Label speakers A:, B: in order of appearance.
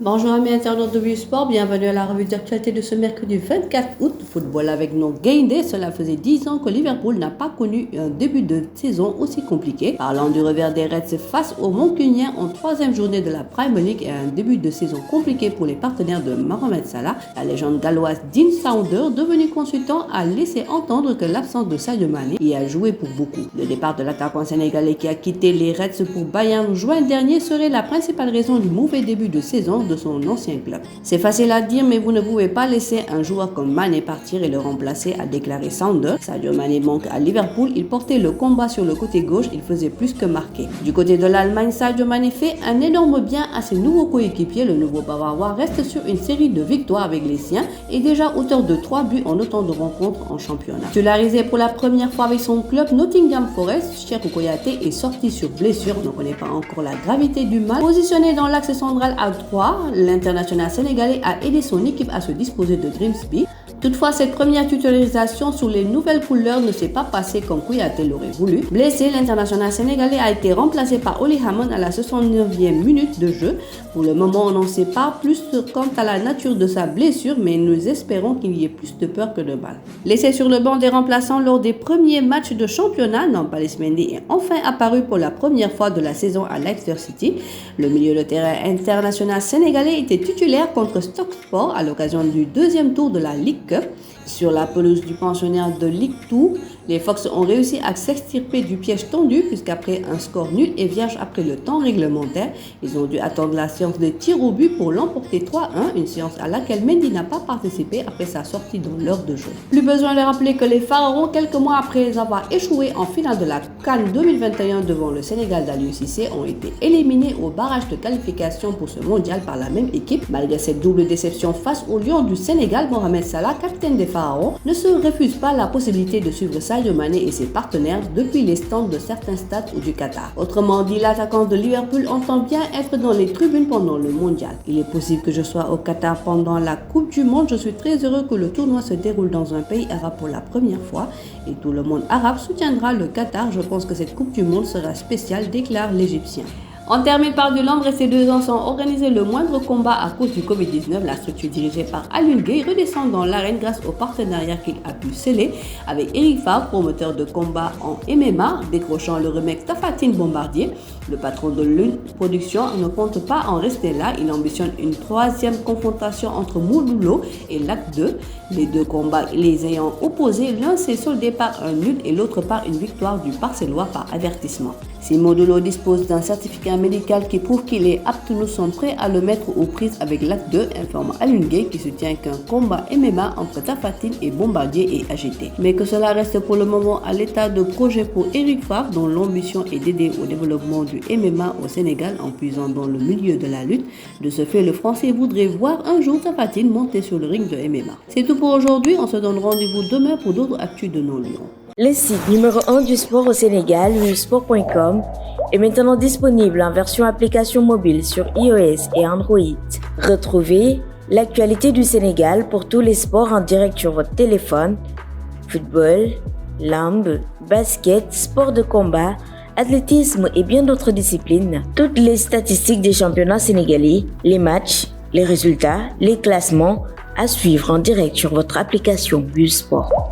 A: Bonjour amis internautes de Vieux Sport, bienvenue à la revue d'actualité de ce mercredi 24 août. Football avec nos Gaindés, cela faisait 10 ans que Liverpool n'a pas connu un début de saison aussi compliqué. Parlant du revers des Reds face aux Mancuniens en troisième journée de la Premier League et un début de saison compliqué pour les partenaires de Mohamed Salah, la légende galloise Dean Saunders, devenu consultant, a laissé entendre que l'absence de Sadio Mané y a joué pour beaucoup. Le départ de l'attaquant sénégalais qui a quitté les Reds pour Bayern juin dernier serait la principale raison du mauvais début de saison de son ancien club. C'est facile à dire, mais vous ne pouvez pas laisser un joueur comme Mané partir et le remplacer, a déclaré Saunders. Sadio Mané manque à Liverpool, il portait le combat sur le côté gauche, il faisait plus que marquer. Du côté de l'Allemagne, Sadio Mané fait un énorme bien à ses nouveaux coéquipiers. Le nouveau Bavarois reste sur une série de victoires avec les siens et déjà auteur de 3 buts en autant de rencontres en championnat. Titularisé pour la première fois avec son club Nottingham Forest, Cheikhou Kouyaté est sorti sur blessure, on ne connaît pas encore la gravité du mal. Positionné dans l'axe central à 3, l'international sénégalais a aidé son équipe à se disposer de Grimsby. Toutefois, cette première titularisation sous les nouvelles couleurs ne s'est pas passée comme Kouyaté l'aurait voulu. Blessé, l'international sénégalais a été remplacé par Oli Hammon à la 69e minute de jeu. Pour le moment, on n'en sait pas plus quant à la nature de sa blessure, mais nous espérons qu'il y ait plus de peur que de mal. Laissé sur le banc des remplaçants lors des premiers matchs de championnat, Nampalys Mendy est enfin apparu pour la première fois de la saison à Leicester City. Le milieu de terrain international sénégalais était titulaire contre Stockport à l'occasion du deuxième tour de la Ligue Cup. Sur la pelouse du pensionnaire de Ligue 2, les Fox ont réussi à s'extirper du piège tendu puisqu'après un score nul et vierge après le temps réglementaire, ils ont dû attendre la séance de tir au but pour l'emporter 3-1, une séance à laquelle Mendy n'a pas participé après sa sortie dans l'heure de jeu. Plus besoin de rappeler que les Pharaons, quelques mois après avoir échoué en finale de la CAN 2021 devant le Sénégal d'Aliou Cissé, ont été éliminés au barrage de qualification pour ce mondial par la même équipe. Malgré cette double déception face aux Lions du Sénégal, Mohamed Salah, capitaine des Pharaons, ne se refuse pas la possibilité de suivre Sadio Mané et ses partenaires depuis les stands de certains stades ou du Qatar. Autrement dit, l'attaquant de Liverpool entend bien être dans les tribunes pendant le mondial. Il est possible que je sois au Qatar pendant la Coupe du Monde. Je suis très heureux que le tournoi se déroule dans un pays arabe pour la première fois et tout le monde arabe soutiendra le Qatar. Je pense que cette Coupe du Monde sera spéciale, déclare l'Égyptien. On termine par du Langres et ces 2 ans sans organiser le moindre combat à cause du Covid-19. La structure dirigée par Alioune Gueye redescend dans l'arène grâce au partenariat qu'il a pu sceller avec Eric Favre, promoteur de combat en MMA, décrochant le remake Tapha Tine Bombardier. Le patron de Lune Production ne compte pas en rester là. Il ambitionne une 3e confrontation entre Modou Lo et Lac 2. Les 2 combats les ayant opposés, l'un s'est soldé par un nul et l'autre par une victoire du Parcellois par avertissement. Si Modou Lo dispose d'un certificat médical qui prouve qu'il est apte, nous sommes prêts à le mettre aux prises avec l'Act 2, informe Alioune Gueye qui soutient qu'un combat MMA entre Tapha Tine et Bombardier est agité. Mais que cela reste pour le moment à l'état de projet pour Eric Favre, dont l'ambition est d'aider au développement du MMA au Sénégal en puisant dans le milieu de la lutte. De ce fait, le Français voudrait voir un jour Tapha Tine monter sur le ring de MMA. C'est tout pour aujourd'hui, on se donne rendez-vous demain pour d'autres actus de nos Lions.
B: Le site numéro 1 du sport au Sénégal, vieuxsport.com, est maintenant disponible en version application mobile sur iOS et Android. Retrouvez l'actualité du Sénégal pour tous les sports en direct sur votre téléphone. Football, lambe, basket, sport de combat, athlétisme et bien d'autres disciplines. Toutes les statistiques des championnats sénégalais, les matchs, les résultats, les classements à suivre en direct sur votre application Vieux Sport.